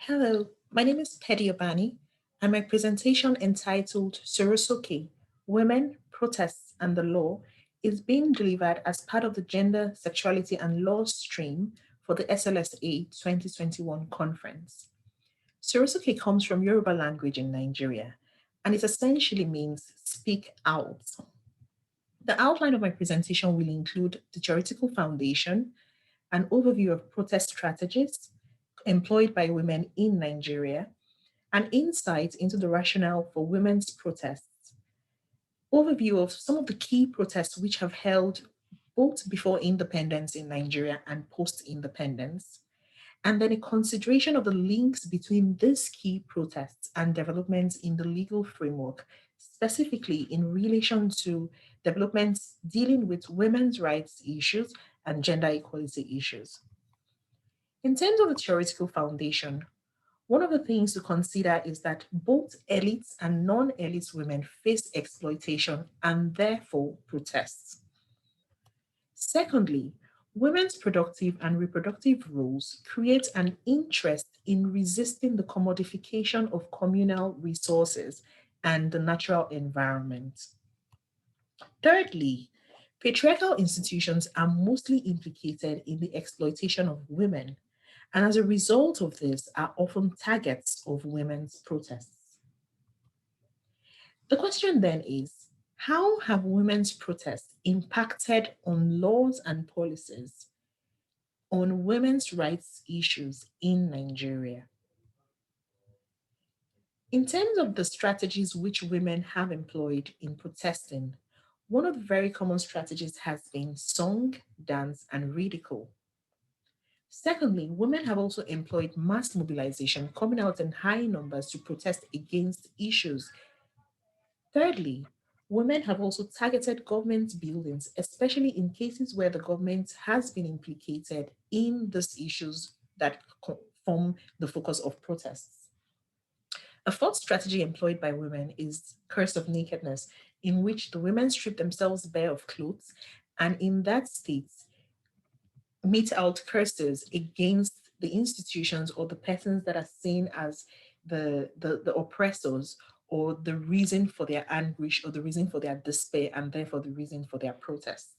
Hello, my name is Pedi Obani, and my presentation entitled Soke, Women, Protests and the Law is being delivered as part of the Gender, Sexuality and Law stream for the SLSA 2021 conference. Soke comes from Yoruba language in Nigeria, and it essentially means speak out. The outline of my presentation will include the theoretical foundation, an overview of protest strategies employed by women in Nigeria, an insight into the rationale for women's protests, overview of some of the key protests which have held both before independence in Nigeria and post independence, and then a consideration of the links between these key protests and developments in the legal framework, specifically in relation to developments dealing with women's rights issues and gender equality issues. In terms of the theoretical foundation, one of the things to consider is that both elites and non elites women face exploitation and therefore protest. Secondly, women's productive and reproductive roles create an interest in resisting the commodification of communal resources and the natural environment. Thirdly, patriarchal institutions are mostly implicated in the exploitation of women, and as a result of this, are often targets of women's protests. The question then is, how have women's protests impacted on laws and policies on women's rights issues in Nigeria? In terms of the strategies which women have employed in protesting, one of the very common strategies has been song, dance, and ridicule. Secondly, women have also employed mass mobilization, coming out in high numbers to protest against issues. Thirdly, women have also targeted government buildings, especially in cases where the government has been implicated in these issues that form the focus of protests. A fourth strategy employed by women is curse of nakedness, in which the women strip themselves bare of clothes and in that state mete out curses against the institutions or the persons that are seen as the oppressors or the reason for their anguish or the reason for their despair and therefore the reason for their protest.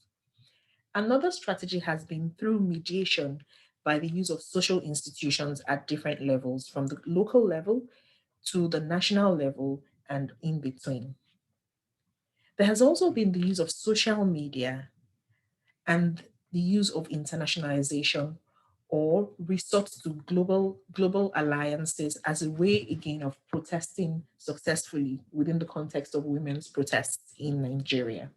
Another strategy has been through mediation by the use of social institutions at different levels, from the local level to the national level and in between. There has also been the use of social media and the use of internationalization or resort to global alliances as a way again of protesting successfully within the context of women's protests in Nigeria.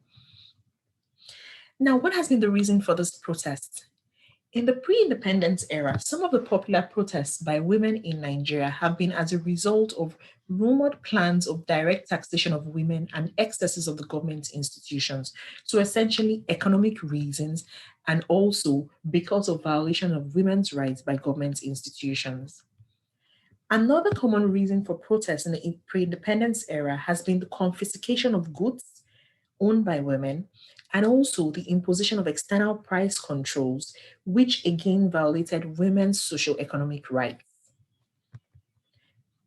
Now, what has been the reason for this protest? In the pre-independence era, some of the popular protests by women in Nigeria have been as a result of rumored plans of direct taxation of women and excesses of the government institutions. So essentially economic reasons and also because of violation of women's rights by government institutions. Another common reason for protests in the pre-independence era has been the confiscation of goods owned by women, and also the imposition of external price controls, which again violated women's socio-economic rights.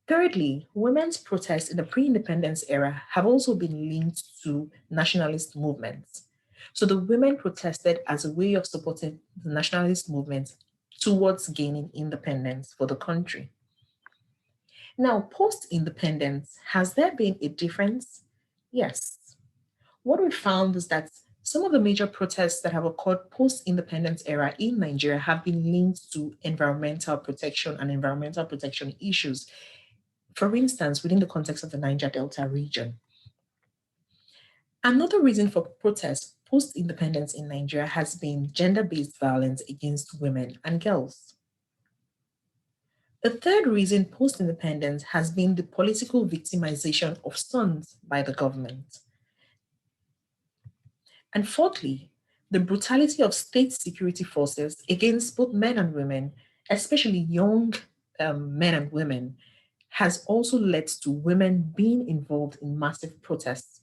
Thirdly, women's protests in the pre independence era have also been linked to nationalist movements. So the women protested as a way of supporting the nationalist movement towards gaining independence for the country. Now, post independence, has there been a difference? Yes. What we found is that some of the major protests that have occurred post-independence era in Nigeria have been linked to environmental protection and environmental protection issues. For instance, within the context of the Niger Delta region. Another reason for protests post-independence in Nigeria has been gender-based violence against women and girls. The third reason post-independence has been the political victimization of sons by the government. And fourthly, the brutality of state security forces against both men and women, especially young men and women, has also led to women being involved in massive protests.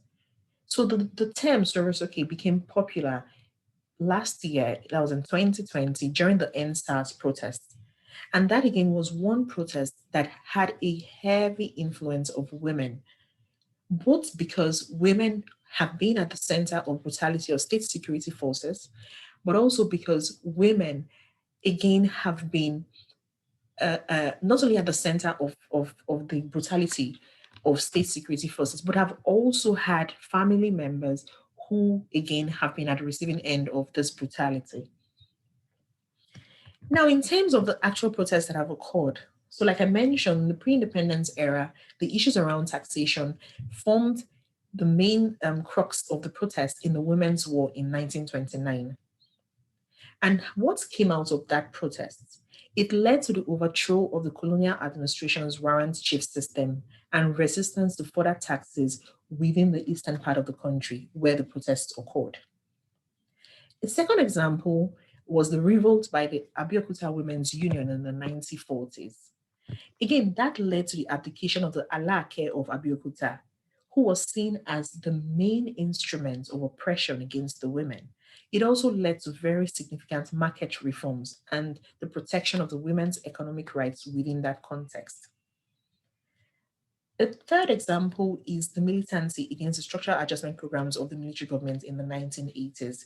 So the term Soke became popular last year, that was in 2020, during the NSAS protests. And that again was one protest that had a heavy influence of women, both because women have been at the center of brutality of state security forces, but also because women again have been not only at the center of the brutality of state security forces, but have also had family members who again have been at the receiving end of this brutality. Now, in terms of the actual protests that have occurred, so like I mentioned, in the pre-independence era, the issues around taxation formed the main crux of the protest in the Women's War in 1929. And what came out of that protest? It led to the overthrow of the colonial administration's warrant chief system and resistance to further taxes within the eastern part of the country where the protests occurred. A second example was the revolt by the Abiakuta Women's Union in the 1940s. Again, that led to the abdication of the Alake of Abiakuta, who was seen as the main instrument of oppression against the women. It also led to very significant market reforms and the protection of the women's economic rights within that context. A third example is the militancy against the structural adjustment programs of the military government in the 1980s.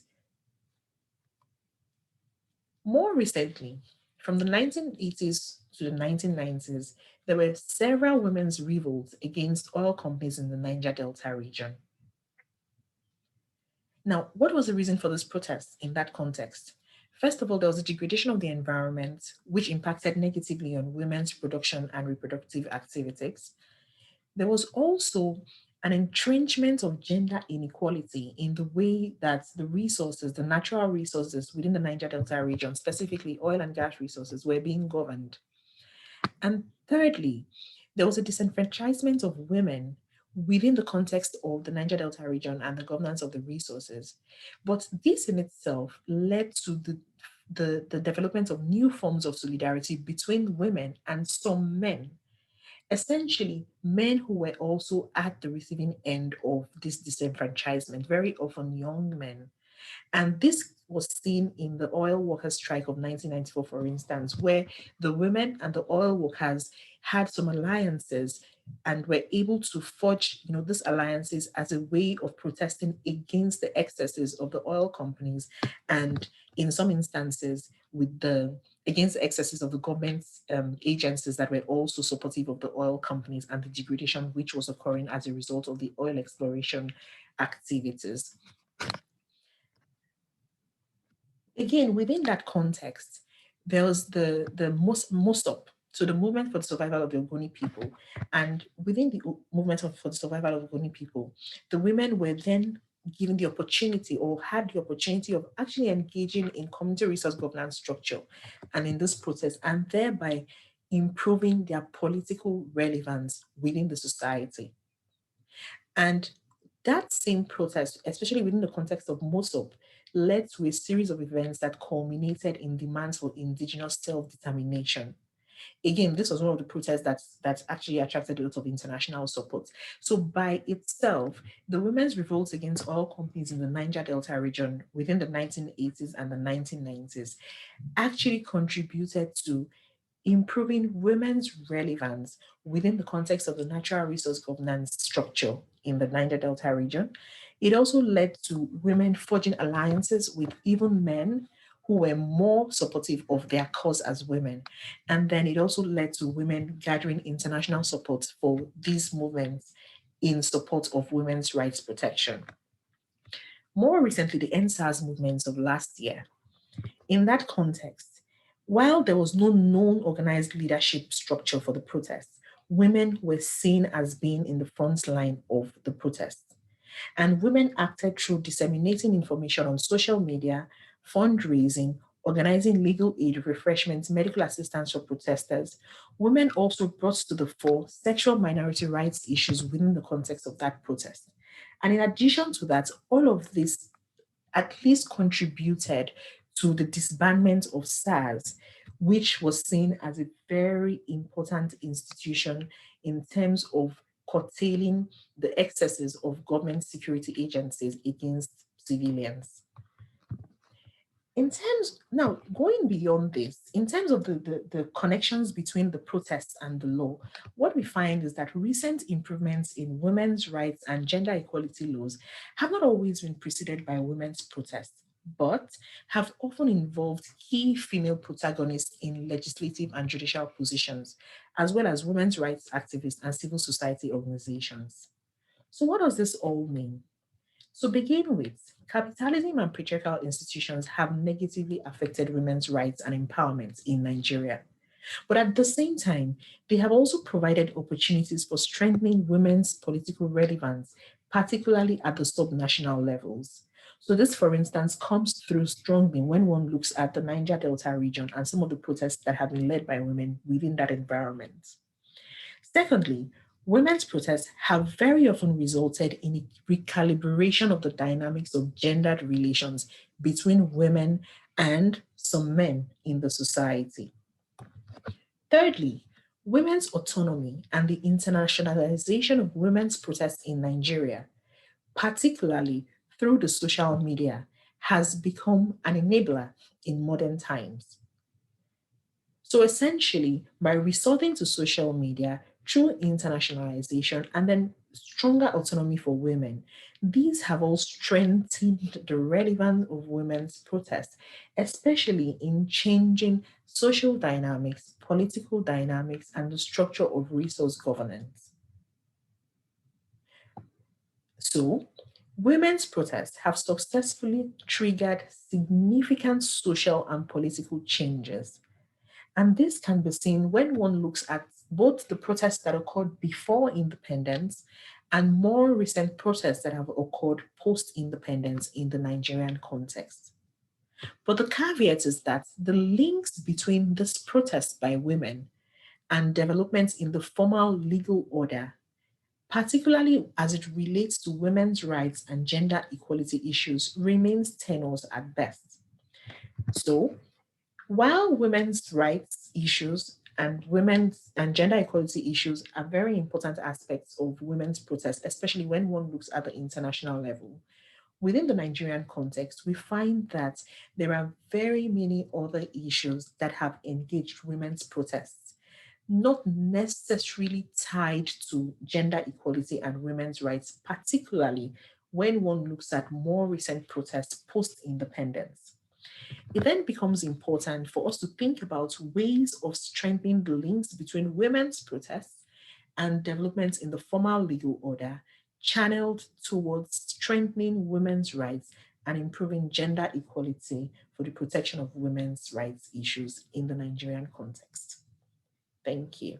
More recently, from the 1980s to the 1990s, there were several women's revolts against oil companies in the Niger Delta region. Now, what was the reason for this protest in that context? First of all, there was a degradation of the environment, which impacted negatively on women's production and reproductive activities. There was also an entrenchment of gender inequality in the way that the resources, the natural resources within the Niger Delta region, specifically oil and gas resources, were being governed. And thirdly, there was a disenfranchisement of women within the context of the Niger Delta region and the governance of the resources. But this in itself led to the development of new forms of solidarity between women and some men, essentially men who were also at the receiving end of this disenfranchisement, very often young men. And this was seen in the oil workers' strike of 1994, for instance, where the women and the oil workers had some alliances and were able to forge, these alliances as a way of protesting against the excesses of the oil companies, and in some instances, with the against the excesses of the government agencies that were also supportive of the oil companies and the degradation which was occurring as a result of the oil exploration activities. Again, within that context, there was the MOSOP, so the movement for the survival of the Ogoni people. And within the for the survival of Ogoni people, the women were then given the opportunity or had the opportunity of actually engaging in community resource governance structure and in this process, and thereby improving their political relevance within the society. And that same protest, especially within the context of MOSOP, led to a series of events that culminated in demands for indigenous self-determination. Again, this was one of the protests that actually attracted a lot of international support. So by itself, the women's revolts against oil companies in the Niger Delta region within the 1980s and the 1990s actually contributed to improving women's relevance within the context of the natural resource governance structure in the Niger Delta region. It also led to women forging alliances with even men who were more supportive of their cause as women. And then it also led to women gathering international support for these movements in support of women's rights protection. More recently, the NSAS movements of last year. In that context, while there was no known organized leadership structure for the protests, women were seen as being in the front line of the protests. And women acted through disseminating information on social media, fundraising, organizing legal aid, refreshments, medical assistance for protesters. Women also brought to the fore sexual minority rights issues within the context of that protest. And in addition to that, all of this at least contributed to the disbandment of SARS, which was seen as a very important institution in terms of curtailing the excesses of government security agencies against civilians. In terms now, going beyond this, in terms of the connections between the protests and the law, what we find is that recent improvements in women's rights and gender equality laws have not always been preceded by women's protests, but have often involved key female protagonists in legislative and judicial positions, as well as women's rights activists and civil society organizations. So, what does this all mean? To begin with, capitalism and patriarchal institutions have negatively affected women's rights and empowerment in Nigeria. But at the same time, they have also provided opportunities for strengthening women's political relevance, particularly at the subnational levels. So, this, for instance, comes through strongly when one looks at the Niger Delta region and some of the protests that have been led by women within that environment. Secondly, women's protests have very often resulted in a recalibration of the dynamics of gendered relations between women and some men in the society. Thirdly, women's autonomy and the internationalization of women's protests in Nigeria, particularly through the social media, has become an enabler in modern times. So essentially, by resorting to social media through internationalization and then stronger autonomy for women, these have all strengthened the relevance of women's protests, especially in changing social dynamics, political dynamics, and the structure of resource governance. So, women's protests have successfully triggered significant social and political changes. And this can be seen when one looks at both the protests that occurred before independence and more recent protests that have occurred post independence in the Nigerian context. But the caveat is that the links between this protest by women and developments in the formal legal order, particularly as it relates to women's rights and gender equality issues, remains tenuous at best. So, while women's rights issues and women's and gender equality issues are very important aspects of women's protests, especially when one looks at the international level, within the Nigerian context, we find that there are very many other issues that have engaged women's protests, not necessarily tied to gender equality and women's rights, particularly when one looks at more recent protests post independence. It then becomes important for us to think about ways of strengthening the links between women's protests and developments in the formal legal order, channeled towards strengthening women's rights and improving gender equality for the protection of women's rights issues in the Nigerian context. Thank you.